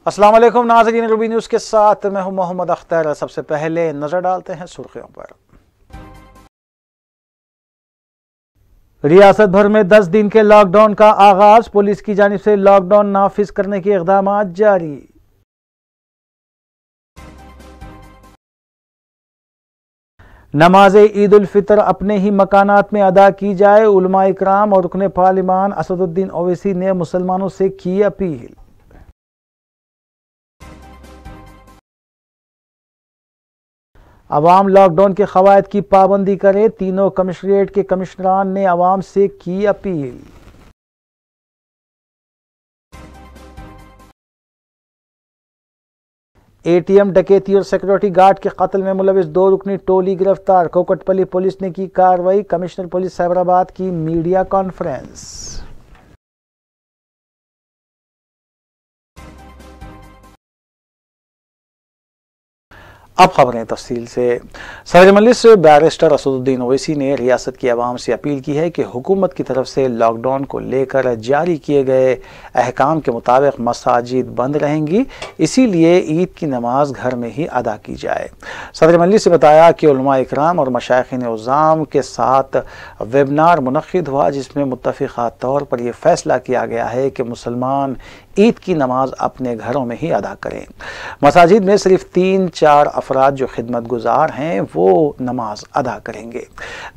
अस्सलाम वालेकुम नाज़रीन, रूबी न्यूज़ के साथ मैं हूं मोहम्मद अख्तर। सबसे पहले नजर डालते हैं सुर्खियों पर। रियासत भर में 10 दिन के लॉकडाउन का आगाज, पुलिस की जानिब से लॉकडाउन नाफिज करने के इक़दामात जारी। नमाज ईद उल फितर अपने ही मकानात में अदा की जाए, उलमा इकराम और रुकने पार्लिमान असदुद्दीन ओवैसी ने मुसलमानों से की अपील। अवाम लॉकडाउन के क़वायद की पाबंदी करें, तीनों कमिश्नरेट के कमिश्नरान ने अवाम से की अपील। एटीएम डकैती और सिक्योरिटी गार्ड के कत्ल में मुलविस 2 रुकनी टोली गिरफ्तार, कोकटपल्ली पुलिस ने की कार्रवाई। कमिश्नर पुलिस साइबराबाद की मीडिया कॉन्फ्रेंस। अब खबरें तफसील से। सदर मजलिस बैरिस्टर असदुद्दीन ओवैसी ने रियासत की आवाम से अपील की है कि हुकूमत की तरफ से लॉकडाउन को लेकर जारी किए गए अहकाम के मुताबिक मसाजिद बंद रहेंगी, इसीलिए ईद की नमाज घर में ही अदा की जाए। सदर मजलिस ने बताया कि उलमा इकराम और मशाइखीन उज़्ज़ाम के साथ वेबिनार मुनक्किद हुआ, जिसमें मुत्तफ़िक़ा तौर पर यह फैसला किया गया है कि मुसलमान ईद की नमाज अपने घरों में ही अदा करें। मसाजिद में सिर्फ 3-4 अफराद जो खिदमत गुजार हैं वो नमाज अदा करेंगे।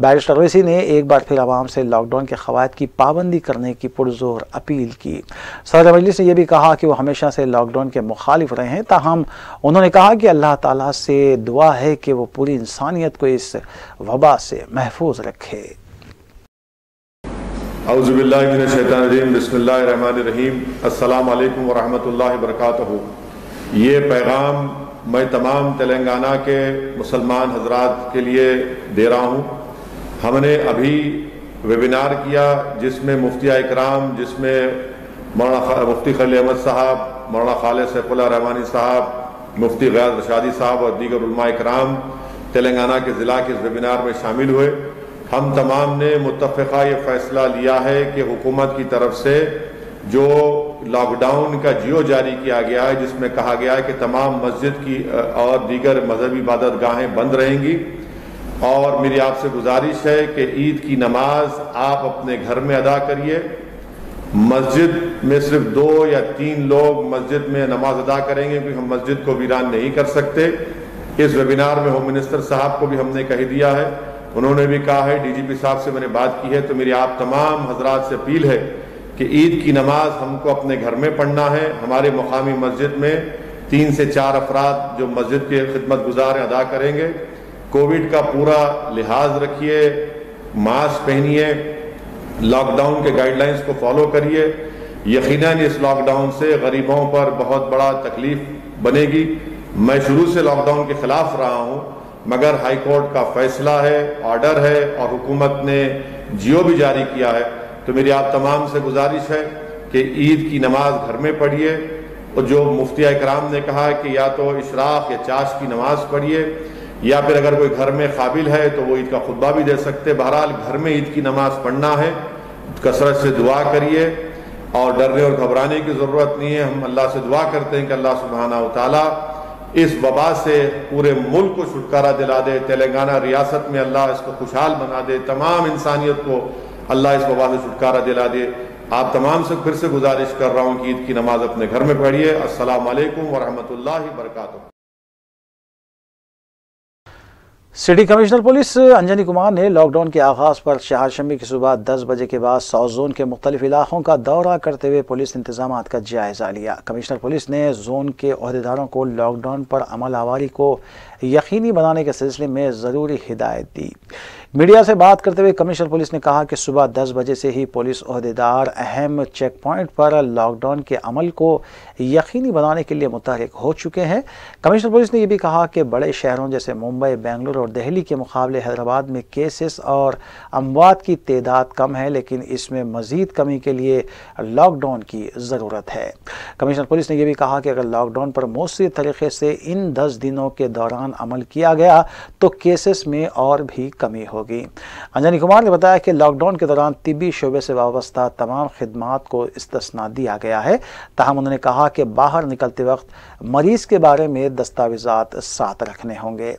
बैरिस्टर ओवैसी ने एक बार फिर आवाम से लॉकडाउन के क़वायद की पाबंदी करने की पुरजोर अपील की। सदर मजलिस ने यह भी कहा कि वो हमेशा से लॉकडाउन के मुखालिफ रहे हैं, ताहम उन्होंने कहा कि अल्लाह ताला से दुआ है कि वो पूरी इंसानियत को इस वबा से महफूज रखे। औज़ुबिल्लाहिमिनश्शैतानिर्रजीम, बिस्मिल्लाहिर्रहमानिर्रहीम, अस्सलामु अलैकुम वरहमतुल्लाहि वबरकातुहू। ये पैगाम मैं तमाम तेलंगाना के मुसलमान हजरात के लिए दे रहा हूँ। हमने अभी वेबिनार किया जिसमें मुफ्तिया इकराम, जिसमें मौलाना मुफ्ती खलील अहमद साहब, मौलाना खालिद सैफुल्लाह रहमानी साहब, मुफ्ती गयास रशादी साहब और दीगर उलमा इकराम तेलंगाना के ज़िला के इस वेबिनार में शामिल हुए। हम तमाम ने मुत्तफ़िक़ा ये फ़ैसला लिया है कि हुकूमत की तरफ से जो लॉकडाउन का जियो जारी किया गया है, जिसमें कहा गया है कि तमाम मस्जिद की और दीगर मजहबी इबादत गाहें बंद रहेंगी, और मेरी आपसे गुजारिश है कि ईद की नमाज आप अपने घर में अदा करिए। मस्जिद में सिर्फ 2 या 3 लोग मस्जिद में नमाज अदा करेंगे, क्योंकि हम मस्जिद को वीरान नहीं कर सकते। इस वेबिनार में होम मिनिस्टर साहब को भी हमने कह दिया है, उन्होंने भी कहा है, डीजीपी साहब से मैंने बात की है। तो मेरी आप तमाम हजरात से अपील है कि ईद की नमाज हमको अपने घर में पढ़ना है। हमारे मुकामी मस्जिद में 3 से 4 अफराद जो मस्जिद के खिदमत गुजार अदा करेंगे। कोविड का पूरा लिहाज रखिए, मास्क पहनिए, लॉकडाउन के गाइडलाइंस को फॉलो करिए। यकीनन इस लॉकडाउन से गरीबों पर बहुत बड़ा तकलीफ बनेगी। मैं शुरू से लॉकडाउन के खिलाफ रहा हूँ, मगर हाई कोर्ट का फैसला है, ऑर्डर है और हुकूमत ने जियो भी जारी किया है। तो मेरी आप तमाम से गुजारिश है कि ईद की नमाज घर में पढ़िए, और जो मुफ्तिया इकराम ने कहा है कि या तो इशराक या चाश की नमाज पढ़िए, या फिर अगर कोई घर में काबिल है तो वो ईद का खुतबा भी दे सकते। बहरहाल घर में ईद की नमाज पढ़ना है, कसरत से दुआ करिए और डरने और घबराने की ज़रूरत नहीं है। हम अल्लाह से दुआ करते हैं कि अल्लाह सुब्हाना व तआला इस वबा से पूरे मुल्क को छुटकारा दिला दे, तेलंगाना रियासत में अल्लाह इसको खुशहाल बना दे, तमाम इंसानियत को अल्लाह इस वबा से छुटकारा दिला दे। आप तमाम से फिर से गुजारिश कर रहा हूँ कि ईद की नमाज अपने घर में पढ़िए। अस्सलामु अलैकुम वरहमतुल्लाहि वबरकातुहू। City commissioner police Anjani Kumar ने लॉकडाउन के आगाज़ पर चारशंबे की सुबह 10 बजे के बाद साउथ जोन के मुख्तलिफ इलाकों का दौरा करते हुए पुलिस इंतजामात का जायजा लिया। कमिश्नर पुलिस ने जोन के ओहदेदारों को लॉकडाउन पर अमल आवारी को यकीनी बनाने के सिलसिले में ज़रूरी हिदायत दी। मीडिया से बात करते हुए कमिश्नर पुलिस ने कहा कि सुबह 10 बजे से ही पुलिस ओहदेदार अहम चेक पॉइंट पर लॉकडाउन के अमल को यकीनी बनाने के लिए मुतहरिक हो चुके हैं। कमिश्नर पुलिस ने यह भी कहा कि बड़े शहरों जैसे मुंबई, बेंगलुरु और दिल्ली के मुकाबले हैदराबाद में केसेस और अमवात की तादाद कम है, लेकिन इसमें मज़ीद कमी के लिए लॉकडाउन की ज़रूरत है। कमिश्नर पुलिस ने यह भी कहा कि अगर लॉकडाउन पर मौसरी तरीके से इन 10 दिनों के दौरान अमल किया गया तो केसेस में और भी कमी हो होगी। अंजनी कुमार ने बताया कि लॉकडाउन के दौरान तिब्बी शोबे से वाबस्ता तमाम खिदमात को इस्तिस्ना दिया गया है। ताहम उन्होंने कहा कि बाहर निकलते वक्त मरीज के बारे में दस्तावेजात साथ रखने होंगे।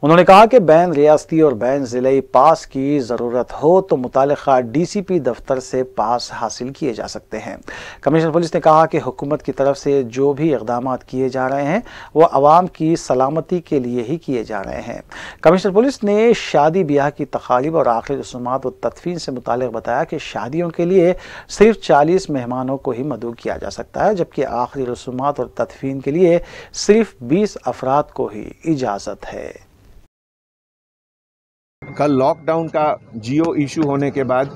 उन्होंने कहा कि बैन रियासती और बैन ज़िले पास की ज़रूरत हो तो मुतालिका DCP दफ्तर से पास हासिल किए जा सकते हैं। कमिश्नर पुलिस ने कहा कि हुकूमत की तरफ से जो भी इक़दाम किए जा रहे हैं वो आवाम की सलामती के लिए ही किए जा रहे हैं। कमिश्नर पुलिस ने शादी ब्याह की तकारीब और आखिरी रसूमात व तदफीन से मुतालिक बताया कि शादियों के लिए सिर्फ 40 मेहमानों को ही मदऊ किया जा सकता है, जबकि आखिरी रसूमात और तदफीन के लिए सिर्फ 20 अफराद को ही इजाज़त है। कल लॉकडाउन का जियो इशू होने के बाद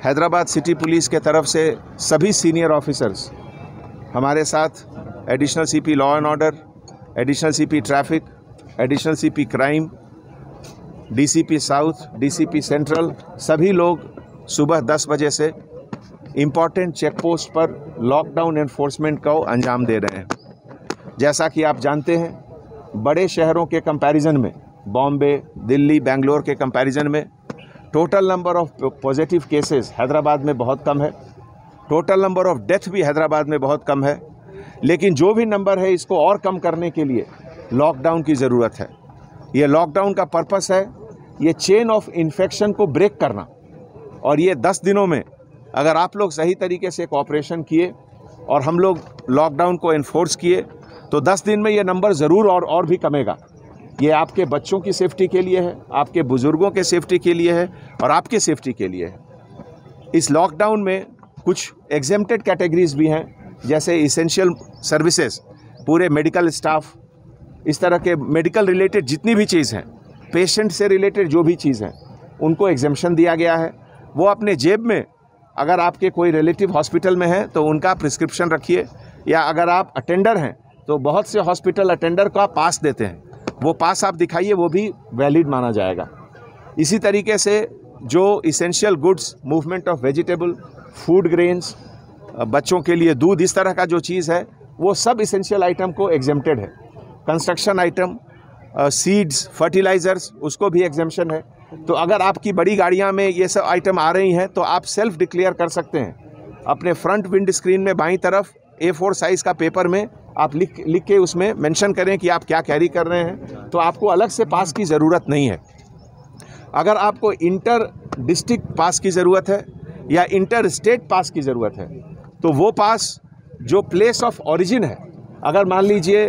हैदराबाद सिटी पुलिस के तरफ से सभी सीनियर ऑफिसर्स हमारे साथ additional CP law and order, additional CP traffic, additional CP crime, DCP south, DCP central, सभी लोग सुबह 10 बजे से इम्पॉर्टेंट चेक पोस्ट पर लॉकडाउन एनफोर्समेंट को अंजाम दे रहे हैं। जैसा कि आप जानते हैं, बड़े शहरों के कंपैरिजन में, बॉम्बे, दिल्ली, बेंगलोर के कंपैरिजन में total number of positive cases Hyderabad में बहुत कम है। टोटल नंबर ऑफ डेथ भी हैदराबाद में बहुत कम है। लेकिन जो भी नंबर है, इसको और कम करने के लिए लॉकडाउन की ज़रूरत है। ये लॉकडाउन का पर्पस है ये चेन ऑफ इन्फेक्शन को ब्रेक करना। और ये 10 दिनों में अगर आप लोग सही तरीके से कोऑपरेशन किए और हम लोग लॉकडाउन को इन्फोर्स किए तो 10 दिन में ये नंबर ज़रूर और भी कमेगा। ये आपके बच्चों की सेफ्टी के लिए है, आपके बुज़ुर्गों के सेफ्टी के लिए है और आपके सेफ्टी के लिए है। इस लॉकडाउन में कुछ एग्जेम्प्टेड कैटेगरीज भी हैं, जैसे इसेंशियल सर्विसेज, पूरे मेडिकल स्टाफ, इस तरह के मेडिकल रिलेटेड जितनी भी चीज़ हैं, पेशेंट से रिलेटेड जो भी चीज़ हैं, उनको एग्जेम्पशन दिया गया है। वो अपने जेब में, अगर आपके कोई रिलेटिव हॉस्पिटल में है तो उनका प्रिस्क्रिप्शन रखिए, या अगर आप अटेंडर हैं तो बहुत से हॉस्पिटल अटेंडर का पास देते हैं, वो पास आप दिखाइए, वो भी वैलिड माना जाएगा। इसी तरीके से जो essential goods, movement of vegetable, food grains, बच्चों के लिए दूध, इस तरह का जो चीज़ है वो सब इसेंशियल आइटम को एग्जेम्प्टेड है। कंस्ट्रक्शन आइटम, सीड्स, फर्टिलाइज़र्स, उसको भी एग्जेम्पशन है। तो अगर आपकी बड़ी गाड़ियाँ में ये सब आइटम आ रही हैं तो आप सेल्फ डिक्लेयर कर सकते हैं। अपने फ्रंट विंड स्क्रीन में बाईं तरफ A4 साइज़ का पेपर में आप लिख के उसमें मेंशन करें कि आप क्या कैरी कर रहे हैं, तो आपको अलग से पास की ज़रूरत नहीं है। अगर आपको इंटर डिस्ट्रिक्ट पास की ज़रूरत है या इंटर स्टेट पास की ज़रूरत है तो वो पास जो प्लेस ऑफ ओरिजिन है, अगर मान लीजिए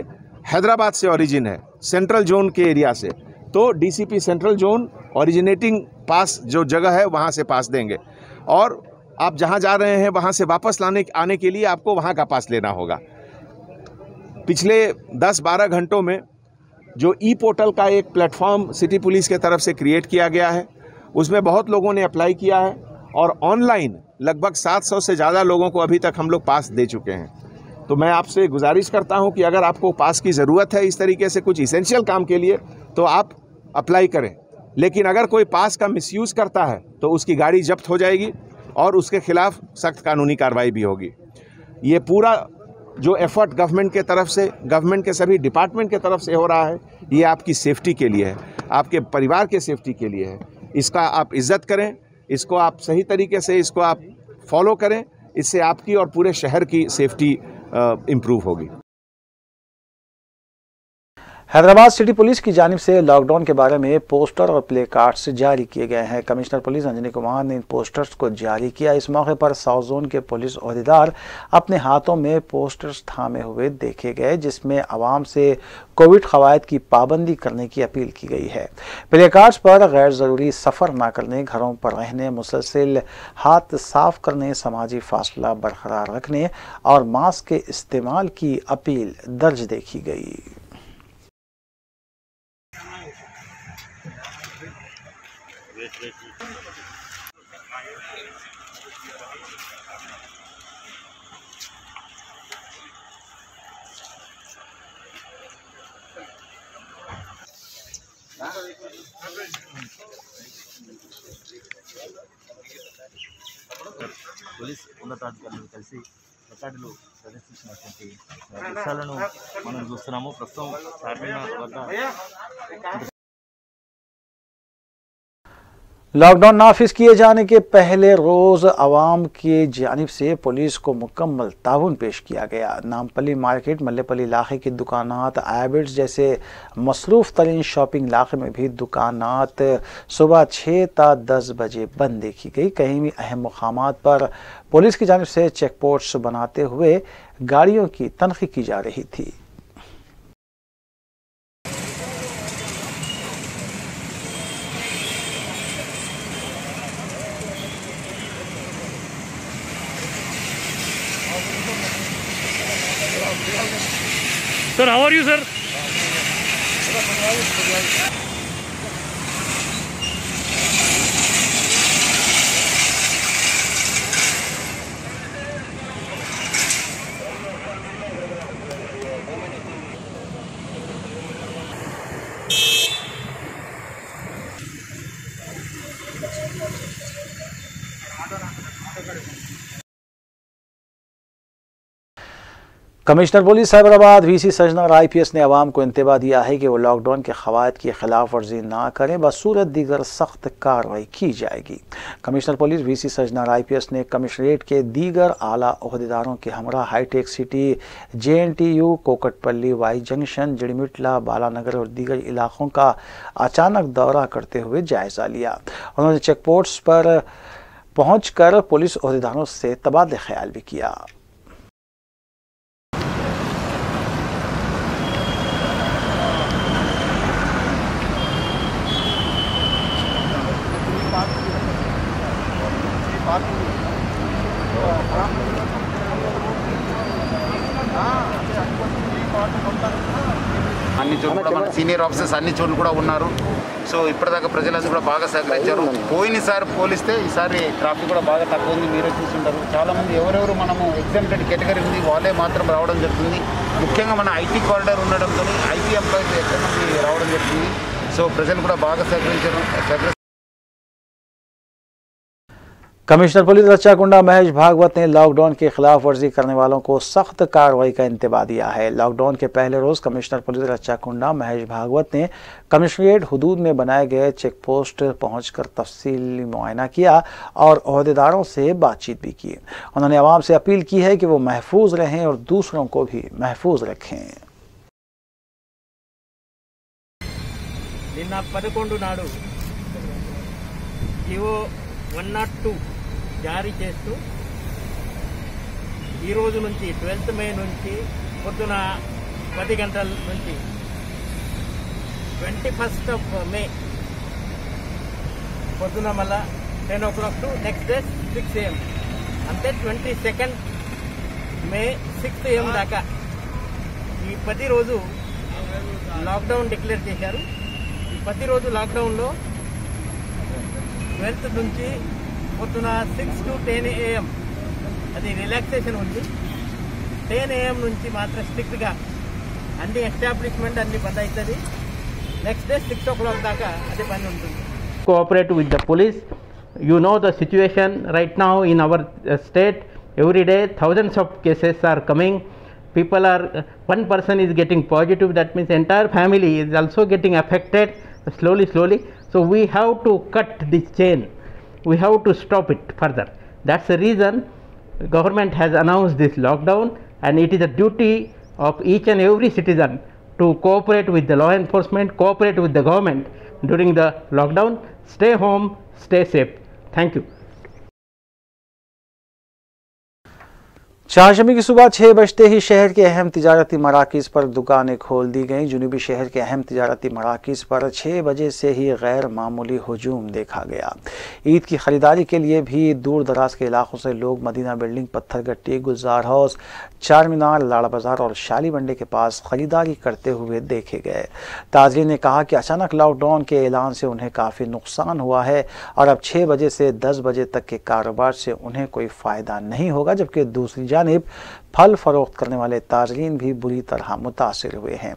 हैदराबाद से ओरिजिन है, सेंट्रल जोन के एरिया से, तो DCP सेंट्रल जोन ओरिजिनेटिंग पास जो जगह है वहाँ से पास देंगे। और आप जहाँ जा रहे हैं वहाँ से वापस आने के लिए आपको वहाँ का पास लेना होगा। पिछले 10-12 घंटों में जो पोर्टल का एक प्लेटफॉर्म सिटी पुलिस के तरफ से क्रिएट किया गया है, उसमें बहुत लोगों ने अप्लाई किया है और ऑनलाइन लगभग 700 से ज़्यादा लोगों को अभी तक हम लोग पास दे चुके हैं। तो मैं आपसे गुजारिश करता हूं कि अगर आपको पास की ज़रूरत है इस तरीके से कुछ इसेंशियल काम के लिए तो आप अप्लाई करें। लेकिन अगर कोई पास का मिसयूज़ करता है तो उसकी गाड़ी जब्त हो जाएगी और उसके खिलाफ सख्त कानूनी कार्रवाई भी होगी। ये पूरा जो एफर्ट गवर्नमेंट के तरफ से, गवर्नमेंट के सभी डिपार्टमेंट के तरफ से हो रहा है, ये आपकी सेफ्टी के लिए है, आपके परिवार के सेफ्टी के लिए है। इसका आप इज़्ज़त करें, इसको आप सही तरीके से इसको आप फॉलो करें, इससे आपकी और पूरे शहर की सेफ्टी इम्प्रूव होगी। हैदराबाद सिटी पुलिस की जानिब से लॉकडाउन के बारे में पोस्टर और प्ले कार्ड्स जारी किए गए हैं। कमिश्नर पुलिस अंजनी कुमार ने इन पोस्टर्स को जारी किया। इस मौके पर साउथ जोन के पुलिस ओहदेदार अपने हाथों में पोस्टर्स थामे हुए देखे गए, जिसमें आवाम से कोविड कवायद की पाबंदी करने की अपील की गई है। प्ले कार्ड्स पर गैर ज़रूरी सफ़र न करने, घरों पर रहने, मुसलसल हाथ साफ करने, समाजी फासला बरकरार रखने और मास्क के इस्तेमाल की अपील दर्ज देखी गई। పోలీస్ ఉన్నతాధికారులు కలిసి రికార్డులు ప్రదర్శించినటువంటి దృశ్యాలను మనం చూస్తున్నాము. ప్రస్తుతం చార్మినార్ వద్ద लॉकडाउन नाफिज किए जाने के पहले रोज आवाम की जानिब से पुलिस को मुकम्मल ताउन पेश किया गया। नामपल्ली मार्केट, मल्लेपल्ली इलाके की दुकानात, आबिड्स जैसे मसरूफ तरीन शॉपिंग इलाके में भी दुकानात सुबह 6 ता 10 बजे बंद देखी गई। कहीं भी अहम मुकामात पर पुलिस की जानिब से चेक पोस्ट बनाते हुए गाड़ियों की तनखी की जा रही थी। Sir, how are you, sir? Commissioner police Cyberabad VC Sajjanar IPS ने अवाम को इंतबा दिया है कि वो लॉकडाउन के खवायद की खिलाफ वर्जी ना करें, बसूरत दीगर सख्त कार्रवाई की जाएगी। Commissioner police VC Sajjanar IPS ने कमिश्नरेट के दीगर आला ओहदेदारों के हमरा Hitech City, JNTU, Kukatpally, Y junction, Jeedimetla, Balanagar और दीगर इलाकों का अचानक दौरा करते हुए जायजा लिया। उन्होंने चेक पोस्ट पर पहुंचकर पुलिस ओहदेदारों से तबादला ख्याल भी किया। అన్ని చోట్ల కూడా మన సీనియర్ ఆఫీసర్స్ అన్ని చోట్ల కూడా ఉన్నారు. సో ఇప్పటిదాకా ప్రజలందరూ కూడా బాగా సహకరించారు. పోయినసారి పోలిస్తే ఈసారి ట్రాఫిక్ కూడా బాగా తక్కువ ఉంది. మీరే చూస్తుంటారు. చాలామంది ఎవరెవరు మనము ఎగ్జామ్టెడ్ కేటగిరీ ఉంది వాళ్ళే మాత్రం రావడం జరుగుతుంది. ముఖ్యంగా మన IT కారిడార్ ఉండడంతో IT ఎంప్లాయీస్ ఎక్కువ మంది రావడం జరుగుతుంది. సో ప్రజలు కూడా బాగా సహకరించారు. कमिश्नर पुलिस रच्चाकुंडा महेश भागवत ने लॉकडाउन की खिलाफ वर्जी करने वालों को सख्त कार्रवाई का इंतबा दिया है। लॉकडाउन के पहले रोज कमिश्नर पुलिस रच्चाकुंडा महेश भागवत ने कमिश्नरेट हुदूद में बनाए गए चेक पोस्ट पहुंचकर तफसीली मुआयना किया और ओहदेदारों से बातचीत भी की। उन्होंने आवाम से अपील की है कि वो महफूज रहें और दूसरों को भी महफूज रखें। నిన్న 11 నాడు జీవో 102 జారీ చేస్తూ ఈ రోజు నుంచి 12th మే నుంచి పొద్దున 10 గంటల నుంచి 21st మే పొద్దున మళ్ళా 10 o'clock to next day 6 AM అంటే 22nd మే 6 AM దాకా ఈ 10 రోజు లాక్డౌన్ డిక్లేర్ చేశారు. ఈ 10 రోజు లాక్డౌన్లో 12th నుంచి పొద్దున 6 to 10 AM అది రిలాక్సేషన్ ఉంది. 10 AM నుంచి మాత్రం స్ట్రిక్ట్గా అన్ని ఎస్టాబ్లిష్మెంట్ అన్ని బంద్ అవుతుంది. నెక్స్ట్ డే 6 o'clock దాకా అది పని ఉంటుంది. Cooperate with the police. You know the situation right now in our state. Every day thousands of cases are coming. People are, one person is getting positive, that means entire family is also getting affected slowly. So we have to cut this chain. We have to stop it further. That's the reason government has announced this lockdown, and it is a duty of each and every citizen to cooperate with the law enforcement, cooperate with the government during the lockdown. Stay home, stay safe. Thank you. चारशंबे की सुबह 6 बजते ही शहर के अहम तिजारती मराकिज़ पर दुकानें खोल दी गईं। जुनूबी शहर के अहम तिजारती मराकिज़ पर 6 बजे से ही गैर मामूली हुजूम देखा गया। ईद की ख़रीदारी के लिए भी दूर दराज के इलाकों से लोग मदीना बिल्डिंग, पत्थरगट्टी, गुलजार हाउस, चार मीनार, लाड़ा बाज़ार और शाली मंडी के पास ख़रीदारी करते हुए देखे गए। ताजरीन ने कहा कि अचानक लॉकडाउन के ऐलान से उन्हें काफ़ी नुकसान हुआ है और अब 6 बजे से 10 बजे तक के कारोबार से उन्हें कोई फ़ायदा नहीं होगा, जबकि दूसरी जानिब फल फरोख्त करने वाले ताजरीन भी बुरी तरह मुतासिर हुए हैं।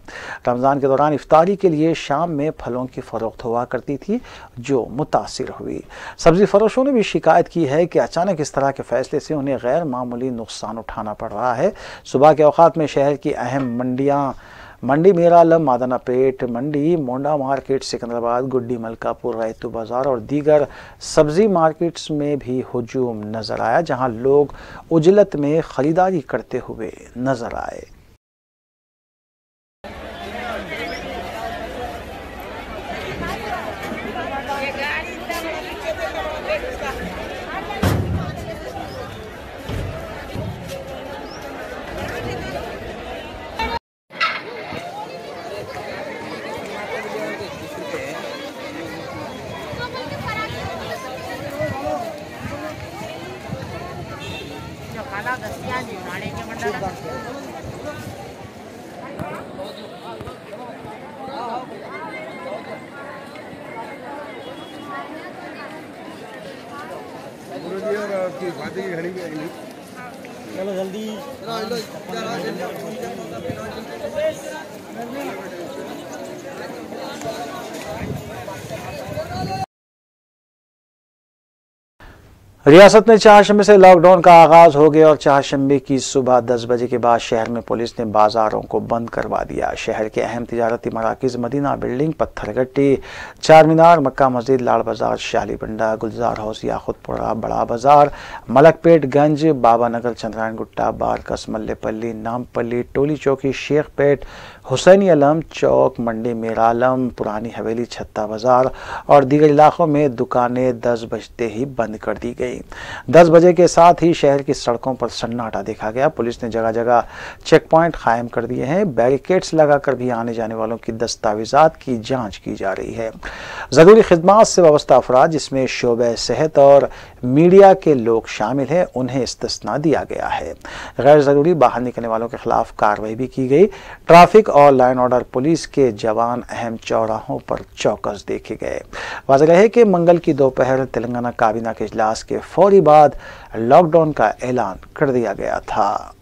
रमज़ान के दौरान इफ्तारी के लिए शाम में फलों की फ़रोख्त हुआ करती थी, जो मुतासिर हुई। सब्ज़ी फरोशों ने भी शिकायत की है कि अचानक इस तरह के फ़ैसले से उन्हें गैर मामूली नुकसान उठाना पड़ रहा है। सुबह के औक़ात में शहर की अहम मंडियाँ मंडी मेरालम, मादनापेट मंडी, मोंडा मार्केट, सिकंदराबाद, गुड्डी, मलकापुर, रैतू बाजार और दीगर सब्जी मार्केट्स में भी हुजूम नजर आया, जहां लोग उजलत में खरीदारी करते हुए नजर आए। चलो जल्दी रियासत में चारशंबे से लॉकडाउन का आगाज हो गया और चारशंबे की सुबह 10 बजे के बाद शहर में पुलिस ने बाजारों को बंद करवा दिया। शहर के अहम तिजारती मराकिज मदीना बिल्डिंग, पत्थरगट्टी, चार मीनार, मक्का मस्जिद, लाल बाजार, शाली बंडा, गुलजार हाउस, याकुतपुरा, बड़ा बाजार, मलकपेट गंज, बाबा नगर, चंद्रायन गुट्टा, बारकस, मल्लेपल्ली, नामपल्ली, टोली चौकी, शेखपेट, हुसैनी अलम चौक, मंडी मेरालम, पुरानी हवेली, छत्ता बाजार और दीगर इलाकों में दुकानें 10 बजते ही बंद कर दी गई। 10 बजे के साथ ही शहर की सड़कों पर सन्नाटा देखा गया। पुलिस ने जगह जगह चेक पॉइंट कायम कर दिए हैं। बैरिकेड्स लगाकर भी आने जाने वालों की दस्तावेजात की जांच की जा रही है। जरूरी खिदमात से वाबस्ता अफराद, जिसमें शोबे सेहत और मीडिया के लोग शामिल हैं, उन्हें इस्तिस्ना दिया गया है। गैर जरूरी बाहर निकलने वालों के खिलाफ कार्रवाई भी की गई। ट्रैफिक और लाइन ऑर्डर पुलिस के जवान अहम चौराहों पर चौकस देखे गए। वाज़ेह है कि मंगल की दोपहर तेलंगाना काबीना के इजलास के फौरी बाद लॉकडाउन का ऐलान कर दिया गया था।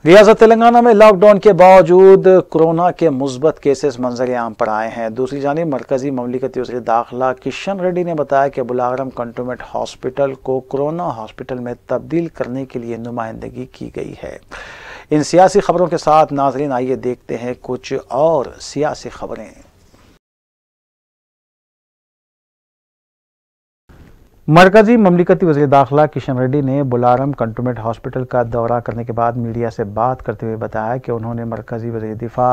रियासत तेलंगाना में लॉकडाउन के बावजूद कोरोना के मुस्बत केसेस मंजर आम पर आए हैं। दूसरी जानिब मरकजी ममलिकती वज़ीर दाखिला किशन रेड्डी ने बताया कि बुलागरम कंटोनमेंट हॉस्पिटल को कोरोना हॉस्पिटल में तब्दील करने के लिए नुमाइंदगी की गई है। इन सियासी खबरों के साथ नाजरीन आइए देखते हैं कुछ और सियासी खबरें। मरकजी ममलिकती वज़ीर दाखिला किशन रेड्डी ने बुलागरम कंटोनमेंट हॉस्पिटल का दौरा करने के बाद मीडिया से बात करते हुए बताया कि उन्होंने मरकजी वज़ीर दिफा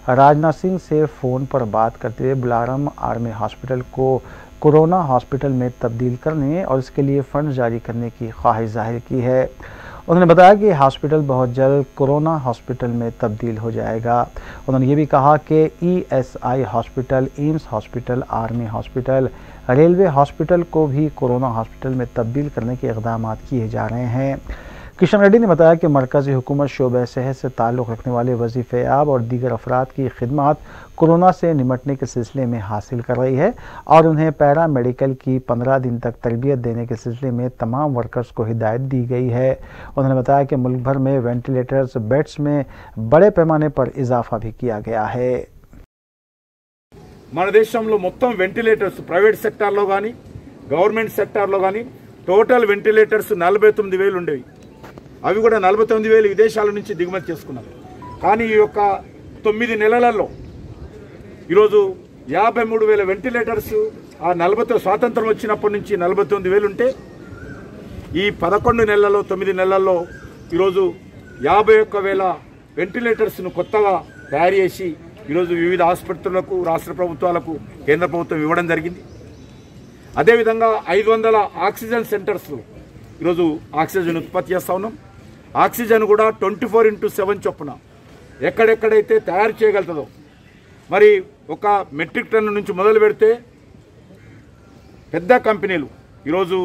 राजनाथ सिंह से फ़ोन पर बात करते हुए बुलागरम आर्मी हॉस्पिटल को कोरोना हॉस्पिटल में तब्दील करने और इसके लिए फ़ंड जारी करने की ख्वाहिश जाहिर की है। उन्होंने बताया कि हॉस्पिटल बहुत जल्द कोरोना हॉस्पिटल में तब्दील हो जाएगा। उन्होंने ये भी कहा कि ESI hospital, AIIMS hospital, army hospital, railway hospital को भी कोरोना हॉस्पिटल में तब्दील करने के इक़दाम किए जा रहे हैं। किशन रेड्डी ने बताया कि मरकज़ी हुकूमत शोबे सेहत से ताल्लुक़ रखने वाले वजीफ़ेयाब और दीगर अफराद की खिदमत कोरोना से निमटने के सिलसिले में हासिल कर रही है और उन्हें पैरा मेडिकल की 15 दिन तक तरबियत देने के सिलसिले में तमाम वर्कर्स को हिदायत दी गई है। उन्होंने बताया कि मुल्क भर में वेंटिलेटर्स बेड्स में बड़े पैमाने पर इजाफा भी किया गया है। మన దేశంలో మొత్తం వెంటిలేటర్స్ ప్రైవేట్ సెక్టార్లో కానీ గవర్నమెంట్ సెక్టార్లో కానీ టోటల్ వెంటిలేటర్స్ 49,000 ఉండేవి. అవి కూడా 49,000 విదేశాల నుంచి దిగుమతి చేసుకున్నారు. కానీ ఈ యొక్క 9 నెలలలో ఈరోజు 53,000 వెంటిలేటర్స్ ఆ 40 స్వాతంత్రం వచ్చినప్పటి నుంచి 49,000 ఉంటే ఈ 11 నెలల్లో 9 నెలల్లో ఈరోజు 51,000 వెంటిలేటర్స్ను కొత్తగా తయారు చేసి ఈరోజు వివిధ ఆసుపత్రులకు రాష్ట్ర ప్రభుత్వాలకు కేంద్ర ప్రభుత్వం ఇవ్వడం జరిగింది. అదేవిధంగా 500 ఆక్సిజన్ సెంటర్స్ ఈరోజు ఆక్సిజన్ ఉత్పత్తి చేస్తూ ఉన్నాం. ఆక్సిజన్ కూడా 24/7 చొప్పున ఎక్కడెక్కడైతే తయారు చేయగలుగుతుందో మరి ఒక మెట్రిక్ టన్ను నుంచి మొదలు పెడితే పెద్ద కంపెనీలు ఈరోజు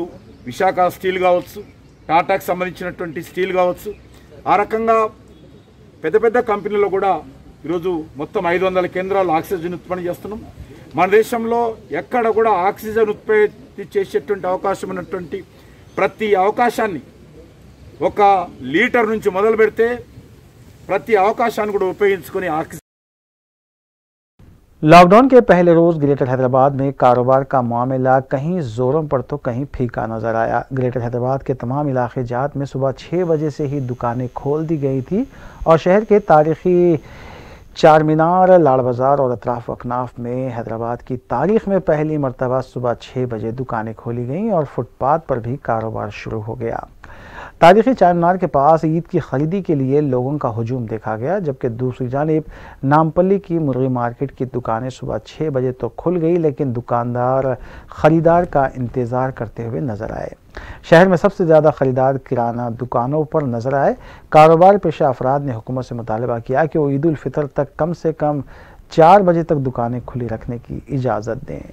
విశాఖ స్టీల్ కావచ్చు, టాటాకు సంబంధించినటువంటి స్టీల్ కావచ్చు, ఆ రకంగా పెద్ద పెద్ద కంపెనీలో కూడా ఈరోజు మొత్తం 500 కేంద్రాలు ఆక్సిజన్ ఉత్పత్తి చేస్తున్నాం. మన దేశంలో ఎక్కడ కూడా ఆక్సిజన్ ఉత్పత్తి చేసేటువంటి అవకాశం ఉన్నటువంటి ప్రతి అవకాశాన్ని ఒక లీటర్ నుంచి మొదలు పెడితే ప్రతి అవకాశాన్ని కూడా ఉపయోగించుకొని ఆక్సిజన్. लॉकडाउन के पहले रोज ग्रेटर हैदराबाद में कारोबार का मामला कहीं जोरों पर तो कहीं फीका नजर आया। ग्रेटर हैदराबाद के तमाम इलाके जात में सुबह 6 बजे से ही दुकानें खोल दी गई थी और शहर के तारीखी चार मीनार, लाड़ बाजार और अतराफ अकनाफ में हैदराबाद की तारीख में पहली मरतबा सुबह 6 बजे दुकानें खोली गईं और फुटपाथ पर भी कारोबार शुरू हो गया। तारीखी चार मीनार के पास ईद की खरीदी के लिए लोगों का हुजूम देखा गया, जबकि दूसरी जानिब नामपल्ली की मुर्गी मार्केट की दुकानें सुबह 6 बजे तो खुल गई, लेकिन दुकानदार खरीदार का इंतज़ार करते हुए नजर आए। शहर में सबसे ज़्यादा खरीदार किराना दुकानों पर नजर आए। कारोबार पेशा अफराद ने हुकूमत से मुतालबा किया कि वो ईद उल फितर तक कम से कम 4 बजे तक दुकानें खुली रखने की इजाज़त दें।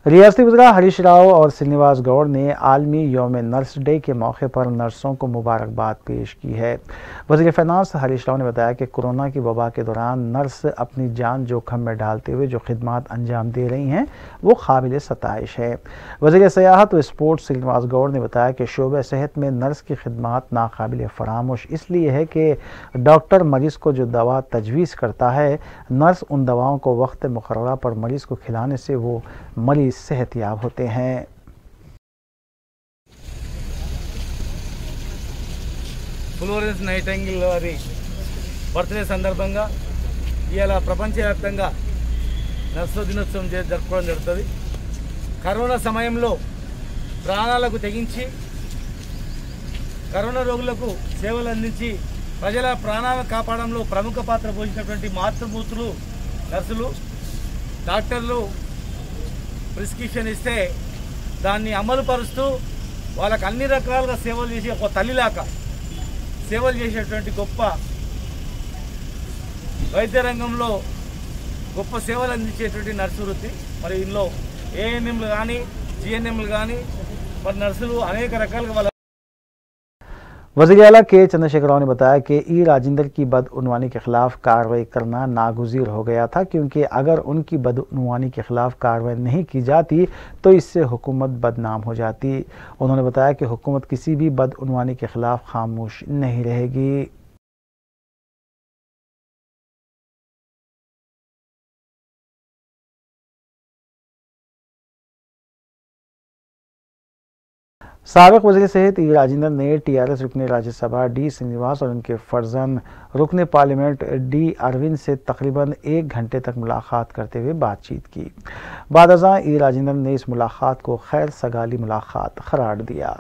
रियासती वज़ीर हरीश राव और श्रीनिवास गौड़ ने आलमी यौम नर्स डे के मौके पर नर्सों को मुबारकबाद पेश की है। वज़ीर फ़िनांस हरीश राव ने बताया कि कोरोना की वबा के दौरान नर्स अपनी जान जोखम में डालते हुए जो खिदमात अंजाम दे रही हैं वो काबिल सताइश है। वज़ीर सियाहत व स्पोर्ट्स श्रीनिवास गौड़ ने बताया कि शोबे सेहत में नर्स की खिदमात नाकाबिल फरामोश इसलिए है कि डॉक्टर मरीज़ को जो दवा तजवीज़ करता है, नर्स उन दवाओं को वक्त मुकर्ररा पर मरीज़ को खिलाने से वो मरीज़ सेहतियाब होते हैं। ఫ్లోరెన్స్ నైటింగేల్ వారి బర్త్డే సందర్భంగా ఇవాళ ప్రపంచవ్యాప్తంగా నర్సుల దినోత్సవం జరుపుకోవడం జరుగుతుంది. కరోనా సమయంలో ప్రాణాలకు తెగించి కరోనా రోగులకు సేవలు అందించి ప్రజల ప్రాణాలను కాపాడంలో ప్రముఖ పాత్ర పోషించినటువంటి మాతృమూర్తులు నర్సులు, డాక్టర్లు ప్రిస్క్రిప్షన్ ఇస్తే దాన్ని అమలు పరుస్తూ వాళ్ళకి అన్ని రకాలుగా సేవలు చేసి ఒక తల్లిలాగా సేవలు చేసేటువంటి గొప్ప వైద్య రంగంలో గొప్ప సేవలు అందించేటువంటి నర్సు వృత్తి. మరి ఇందులో ఏఎన్ఎంలు కానీ జిఎన్ఎంలు కానీ మరి నర్సులు అనేక రకాలుగా వాళ్ళ वज़ीर आला के चंद्रशेखर राव ने बताया कि ई राजेंद्र की बदउनवानी के खिलाफ कार्रवाई करना नागुज़ीर हो गया था, क्योंकि अगर उनकी बदउनवानी के खिलाफ कार्रवाई नहीं की जाती तो इससे हुकूमत बदनाम हो जाती। उन्होंने बताया कि हुकूमत किसी भी बदउनवानी के खिलाफ खामोश नहीं रहेगी। साबिक वज़ीर सेहत ई राजेंद्र ने टीआरएस रुकन राज्यसभा डी श्रीनिवास और उनके फर्जन रुकन पार्लियामेंट डी अरविंद से तकरीबन 1 घंटे तक मुलाकात करते हुए बातचीत की। बाद अज़ां ई राजेंद्र ने इस मुलाकात को खैर सगाली मुलाकात करार दिया।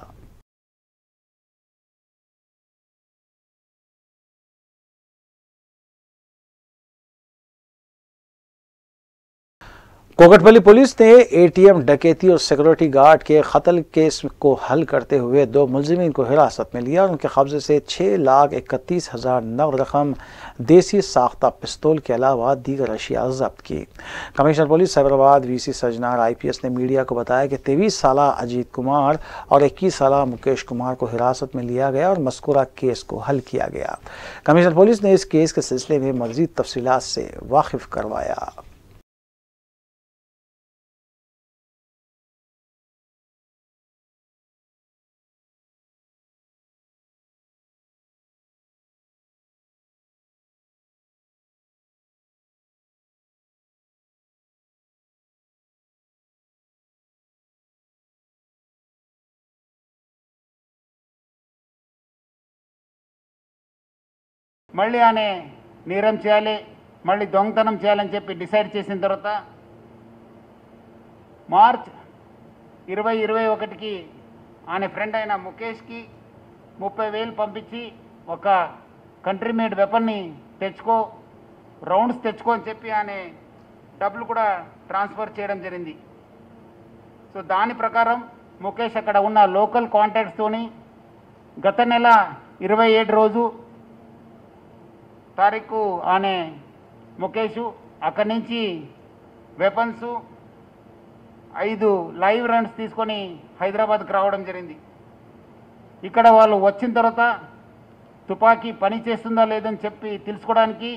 कोकटपल्ली पुलिस ने एटीएम डकैती और सिक्योरिटी गार्ड के कत्ल केस को हल करते हुए 2 मुलजिमीन को हिरासत में लिया और उनके कब्जे से 6,31,000 नगद रकम, देसी साख्ता पिस्तौल के अलावा दीगर अशिया जब्त की। Commissioner police Cyberabad VC Sajjanar IPS ने मीडिया को बताया कि 23 साला अजीत कुमार और 21 साला मुकेश कुमार को हिरासत में लिया गया और मज़कूरा केस को हल किया गया। कमिश्नर पुलिस ने इस केस के सिलसिले में मज़ीद तफसीलात से वाकिफ करवाया। మళ్ళీ ఆమె నేరం చేయాలి, మళ్ళీ దొంగతనం చేయాలని చెప్పి డిసైడ్ చేసిన తర్వాత మార్చ్ 2021కి ఆయన ఫ్రెండ్ అయిన ముఖేష్కి 30,000 పంపించి ఒక కంట్రీ మేడ్ వెపన్ని తెచ్చుకో, రౌండ్స్ తెచ్చుకో అని చెప్పి ఆయన డబ్బులు కూడా ట్రాన్స్ఫర్ చేయడం జరిగింది. సో దాని ప్రకారం ముఖేష్ అక్కడ ఉన్న లోకల్ కాంటాక్ట్స్తోని గత నెల 27 తారీఖు ఆయన ముఖేష్ అక్కడి నుంచి వెపన్స్ 5 లైవ్ రన్స్ తీసుకొని హైదరాబాద్కి రావడం జరిగింది. ఇక్కడ వాళ్ళు వచ్చిన తర్వాత తుపాకీ పని చేస్తుందా లేదని చెప్పి తెలుసుకోవడానికి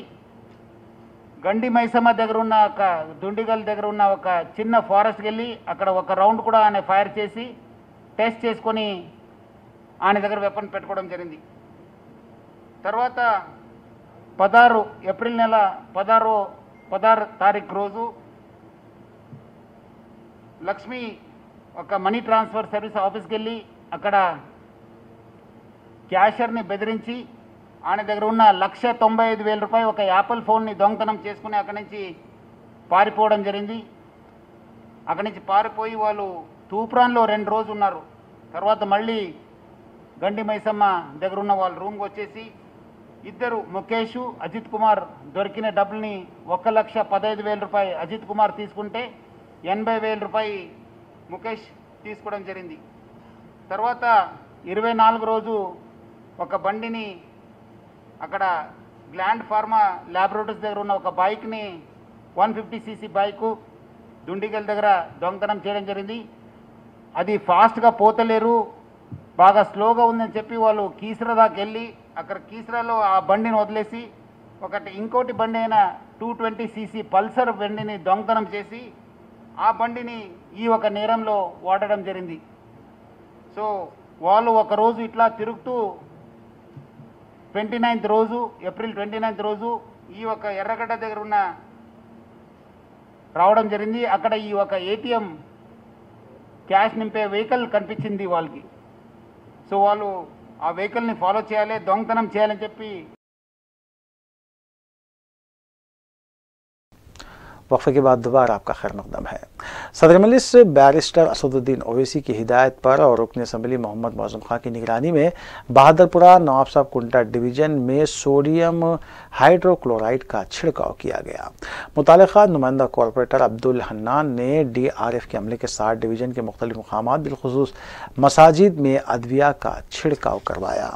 గండి మైసమ్మ దగ్గర ఉన్న ఒక దుండిగల్ దగ్గర ఉన్న ఒక చిన్న ఫారెస్ట్కి వెళ్ళి అక్కడ ఒక రౌండ్ కూడా ఆయన ఫైర్ చేసి టెస్ట్ చేసుకొని ఆయన దగ్గర వెపన్ పెట్టుకోవడం జరిగింది. తర్వాత 16 ఏప్రిల్ నెల 16 తారీఖు రోజు లక్ష్మి ఒక మనీ ట్రాన్స్ఫర్ సర్వీస్ ఆఫీస్కి వెళ్ళి అక్కడ క్యాషియర్ని బెదిరించి ఆయన దగ్గర ఉన్న 1,95,000 రూపాయలు ఒక యాపిల్ ఫోన్ని దొంగతనం చేసుకుని అక్కడి నుంచి పారిపోవడం జరిగింది. అక్కడి నుంచి పారిపోయి వాళ్ళు తూప్రాన్లో 2 రోజులు ఉన్నారు. తర్వాత మళ్ళీ గండి మైసమ్మ దగ్గర ఉన్న వాళ్ళ రూమ్కి వచ్చేసి ఇద్దరు ముఖేష్, అజిత్ కుమార్ దొరికిన డబ్బుల్ని 1,15,000 రూపాయలు అజిత్ కుమార్ తీసుకుంటే 80,000 రూపాయలు ముఖేష్ తీసుకోవడం జరిగింది. తర్వాత 24 రోజు ఒక బండిని అక్కడ గ్లాండ్ ఫార్మా ల్యాబొరేటరీస్ దగ్గర ఉన్న ఒక బైక్ని 150cc బైకు దుండిగల్ దగ్గర దొంగతనం చేయడం జరిగింది. అది ఫాస్ట్గా పోతలేరు, బాగా స్లోగా ఉందని చెప్పి వాళ్ళు కీసరా దాకా వెళ్ళి అక్కడ కీసరాలో ఆ బండిని వదిలేసి ఇంకోటి బండి అయిన 220cc పల్సర్ బండిని దొంగతనం చేసి ఆ బండిని ఈ ఒక నేరంలో వాడడం జరిగింది. సో వాళ్ళు ఒకరోజు ఇట్లా తిరుగుతూ 29th రోజు ఏప్రిల్ 29th రోజు ఈ ఒక ఎర్రగడ్డ దగ్గర ఉన్న రావడం జరిగింది. అక్కడ ఈ ఒక ATM క్యాష్ నింపే వెహికల్ కనిపించింది వాళ్ళకి. సో వాళ్ళు ఆ వెహికల్ని ఫాలో చేయాలి, దొంగతనం చేయాలని చెప్పి वक्फे के बाद दोबारा आपका खैर मकदम है। सदर मजलिस बैरिस्टर असदुद्दीन ओवैसी की हिदायत पर और रुकन असम्बली मोहम्मद मौज़ूम खां की निगरानी में बहादुरपुरा नवाब साहब कुंटा डिवीज़न में सोडियम हाइड्रोक्लोराइड का छिड़काव किया गया। मुतालिका नुमाइंदा कॉरपोरेटर अब्दुल हन्नान ने DRF के अमले के साथ डिवीज़न के मुख्तलिफ मकामात बिलखुसूस मसाजिद में अदविया का छिड़काव करवाया।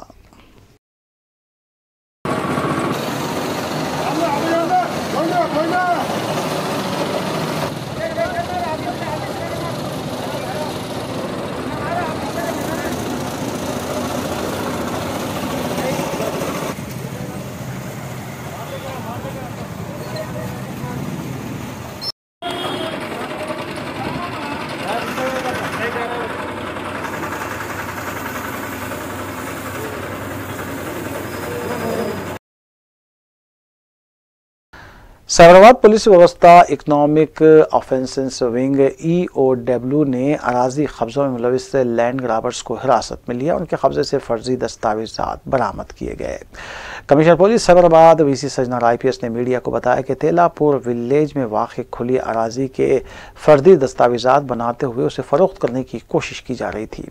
साबरकात पुलिस व्यवस्था इकनॉमिक ऑफेंसेस विंग EOW ने अराजी कब्जों में मुलविस लैंड ग्राबर्स को हिरासत में लिया। उनके कब्जे से फर्जी दस्तावेजात बरामद किए गए। कमिश्नर पुलिस साबरकात VC सजनर IPS ने मीडिया को बताया कि तेलापुर विलेज में वाक़ खुली अराजी के फर्जी दस्तावेजात बनाते हुए उसे फरोख्त करने की कोशिश की जा रही थी।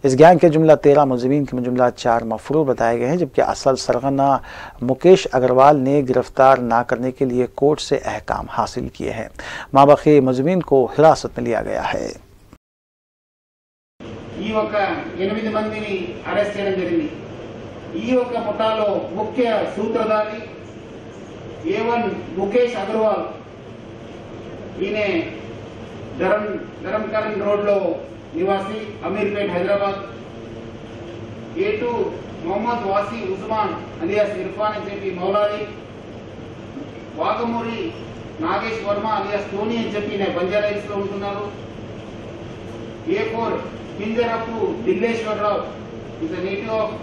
इस गैंग के जुमला 13 मुलजिमीन के जुमला 4 मफरूर बताए गए हैं, जबकि असल सरगना मुकेश अग्रवाल ने गिरफ्तार न करने के लिए कोर्ट से अहकाम हासिल किए हैं। माबकी मुलजिमीन को हिरासत में लिया गया है। ఈ ఒక 8 మందిని అరెస్ట్ చేయడం జరిగింది. ఈ ఒక ముఠాలో ముఖ్య సూత్రధారి A1 ముఖేష్ అగర్వాల్, ఈయన ధరంకరణ్ రోడ్లో నివాసి, అమీర్పేట్ హైదరాబాద్. A2 మొహమ్మద్ వాసి ఉస్మాన్ అలియాస్ ఇర్ఫాన్ అని చెప్పి మౌలాలి. వాగమూరి నాగేష్ వర్మ అలియాస్ టోనీ అని చెప్పి ఈయన బంజారా హిల్స్లో ఉంటున్నారు. A4 Kinjarapu Dilleswararao, is a native of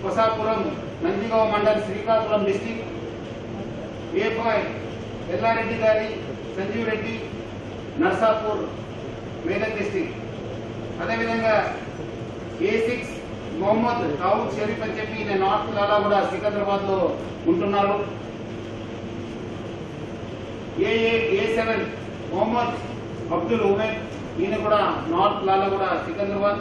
Kosapuram, Nandigam mandal, Srikakulam district. A5 Yellareddy గారి సంజీవ్ రెడ్డి, నర్సాపూర్, మేదక్ డిస్టిక్. అదేవిధంగా A6 మొహమ్మద్ దావుద్ షరీఫ్ అని చెప్పి ఈయన నార్త్ లాలా కూడా సికింద్రాబాద్ లో ఉంటున్నారు. A7 మొహమ్మద్ అబ్దుల్ ఉమేద్ ఈయన కూడా నార్త్ లాలా కూడా సికింద్రాబాద్.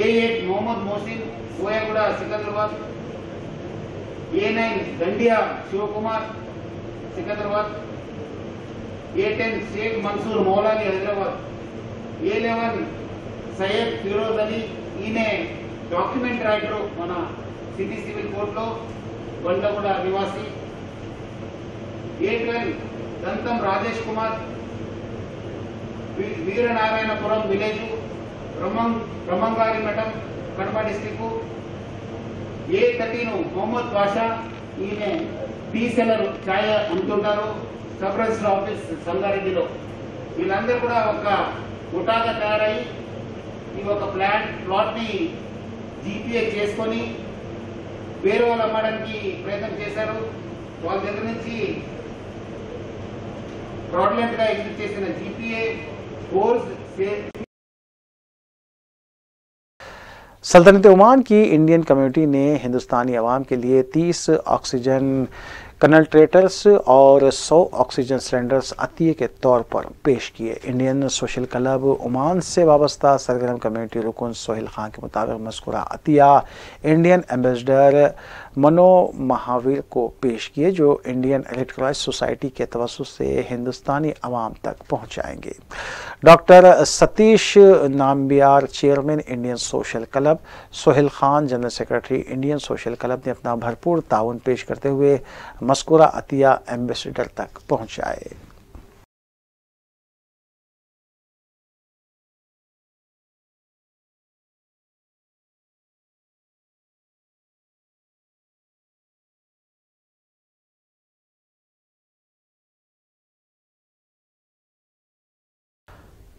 A8 మొహమ్మద్ మోసిన్ ఓయా కూడా Secunderabad. A9 దండియా Shivakumar Secunderabad. A10 Sheikh Mansoor Moula Ali Hyderabad. A11 Syed Firoz Ali ఈయన డాక్యుమెంట్ రైటరు మన సిటీ సివిల్ కోర్టులో బండ్లగూడ నివాసి. A12 దంతం రాజేష్ కుమార్ వీరనారాయణపురం విలేజ్ బ్రహ్మంగారి మఠం కడప డిస్టిక్. A13 మొహమ్మద్ బాషా ఈయన టీ సెల్లర్ ఛాయ అమ్ముతుంటారు సబ్ రిజిస్టర్ ఆఫీస్ సంగారెడ్డిలో. వీళ్ళందరూ కూడా ఒక ముఠాగా తయారై ఈ ఒక ప్లాట్ ని జీపీఏ చేసుకొని వేరే వాళ్ళు అమ్మడానికి ప్రయత్నం చేశారు. వాళ్ళ దగ్గర నుంచి ఫ్రాడ్లెంట్ గా ఎగ్జిట్ చేసిన జీపీఏ కోర్స్ सल्तनत ओमान की इंडियन कम्युनिटी ने हिंदुस्तानी अवाम के लिए 30 ऑक्सीजन कंसंट्रेटर्स और 100 ऑक्सीजन सिलेंडर्स अतिये के तौर पर पेश किए। इंडियन सोशल क्लब ओमान से वाबस्ता सरगर्म कम्युनिटी रुकन सोहेल खान के मुताबिक मज़कूरा अतिया इंडियन एम्बेसडर मनो महावीर को पेश किए, जो इंडियन रेड क्रॉस सोसाइटी के तवस्सुत से हिंदुस्तानी अवाम तक पहुँचाएंगे। Doctor Satish Nambiar chairman Indian social club, Sohail Khan general secretary Indian social club ने अपना भरपूर ताउन पेश करते हुए मज़कूरा अतिया एम्बेसडर तक पहुँचाए।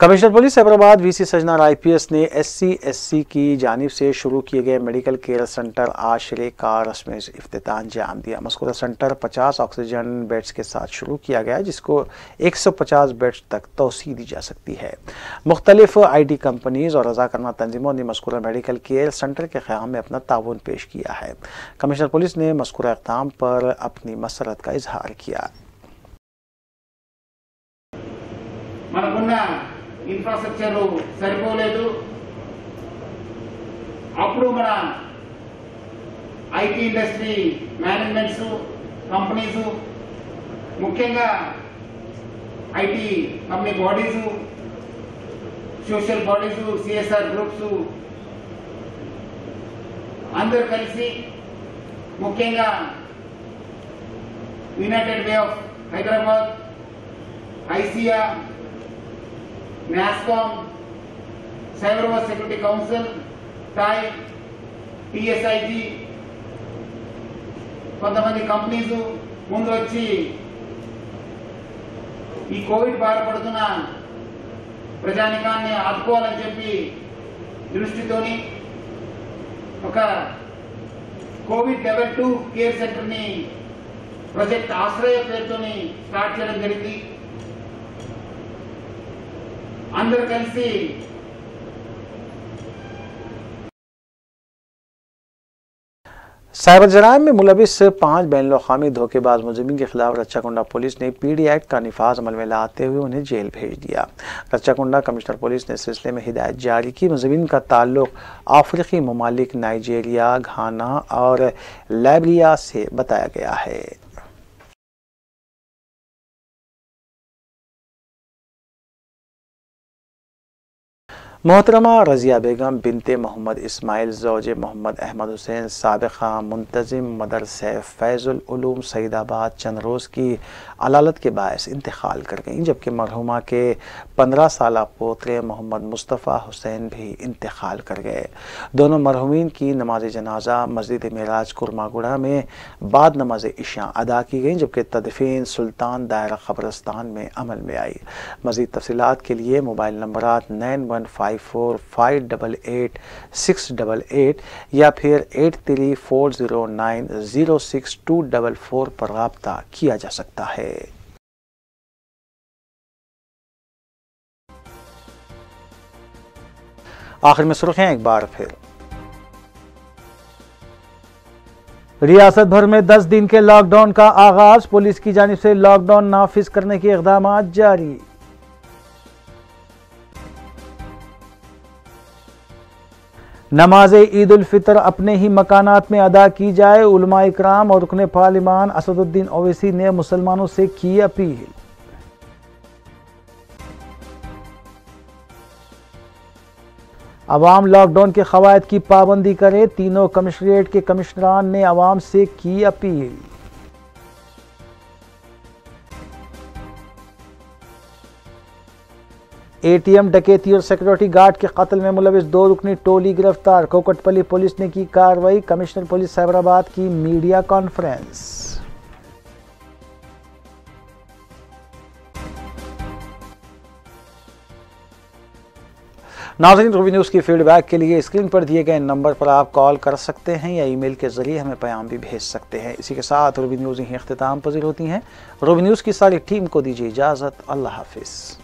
कमिश्नर पुलिस हैदराबाद वीसी सजना आईपीएस ने SC/SC की जानिब से शुरू किए गए मेडिकल केयर सेंटर आश्रय का रस्मी इफ्तिताह अंजाम दिया। मज़कूरा सेंटर 50 ऑक्सीजन बेड्स के साथ शुरू किया गया, जिसको 150 बेड्स तक तोसी दी जा सकती है। मुख्तलिफ IT कंपनीज और रज़ाकाराना तंजीमों ने मज़कूरा मेडिकल केयर सेंटर के क़याम में अपना ताउन पेश किया है। कमिश्नर पुलिस ने मज़कूरा इक़दाम पर अपनी मसरत का इजहार किया। ఇన్ఫ్రాస్ట్రక్చర్ సరిపోలేదు. అప్పుడు మన ఐటీ ఇండస్ట్రీ మేనేజ్మెంట్స్ కంపెనీస్, ముఖ్యంగా IT company bodies, social bodies, CSR groups అందరూ కలిసి, ముఖ్యంగా United way of Hyderabad, Isaiah, NASCOM, Cyber Security Council, TAI, TSIG, కొంతమంది కంపెనీస్ ముందు వచ్చి ఈ కోవిడ్ బాధపడుతున్న ప్రజానికాన్ని ఆదుకోవాలని చెప్పి దృష్టితోని ఒక కోవిడ్ లెవెల్ 2 కేర్ సెంటర్ ని ప్రాజెక్ట్ ఆశ్రయ పేరుతోని స్టార్ట్ చేయడం జరిగింది. అందరూ కలిసి साइबर जराइम में मुलविस 5 बैनुल-अक़वामी धोखेबाज मुजरिमीन के खिलाफ रच्चाकुंडा पुलिस ने PD एक्ट का निफाज अमल में लाते हुए उन्हें जेल भेज दिया। रच्चाकुंडा कमिश्नर पुलिस ने इस सिलसिले में हिदायत जारी की। मुजरिमीन का ताल्लुक अफ्रीकी ममालिक नाइजीरिया, घाना और लाइबेरिया से बताया गया है। मोहतरमा रजिया बेगम बिनते मोहम्मद इस्माइल ज़ौजे मोहम्मद अहमद हुसैन साबिक़ा मुंतज़िम मदरसे फैज़ुल उलूम सईदाबाद चंद रोज़ की अलालत के बायस इंतकाल कर गईं, जबकि मरहुमा के 15 साला पोतरे मोहम्मद मुस्तफ़ा हुसैन भी इंतकाल कर गए। दोनों मरहुमीन की नमाज जनाजा मस्जिद मेराज कुरमागुड़ा में बाद नमाज इशा अदा की गई, जबकि तदफीन सुल्तान दायरा क़ब्रिस्तान में अमल में आई। मज़ीद तफसीलात के लिए मोबाइल नंबरात 9154588688 या फिर 8340906244 पर राब्ता किया जा सकता है। आखिर में सुर्खियां एक बार फिर। रियासत भर में 10 दिन के लॉकडाउन का आगाज, पुलिस की जानिब से लॉकडाउन नाफिज करने के इक़दाम जारी। नमाज ईद उल फितर अपने ही मकानात में अदा की जाए, उलमा इकराम और रुकने पार्लिमान असदुद्दीन ओवैसी ने मुसलमानों से की अपील। अवाम लॉकडाउन के क़वायद की पाबंदी करें, तीनों कमिश्नरेट के कमिश्नरान ने अवाम से की अपील। एटीएम डकैती और सिक्योरिटी गार्ड के कत्ल में मुलविस 2 रुकनी टोली गिरफ्तार, कोकटपल्ली पुलिस ने की कार्रवाई, कमिश्नर पुलिस साइबराबाद की मीडिया कॉन्फ्रेंस। नाज़रीन, रूबी न्यूज़ की फीडबैक के लिए स्क्रीन पर दिए गए नंबर पर आप कॉल कर सकते हैं या ईमेल के जरिए हमें पैगाम भी भेज सकते हैं। इसी के साथ रूबी न्यूज़ यहीं इख्तिताम पज़ीर होती हैं। रूबी न्यूज़ की सारी टीम को दीजिए इजाज़त। अल्लाह हाफिज़।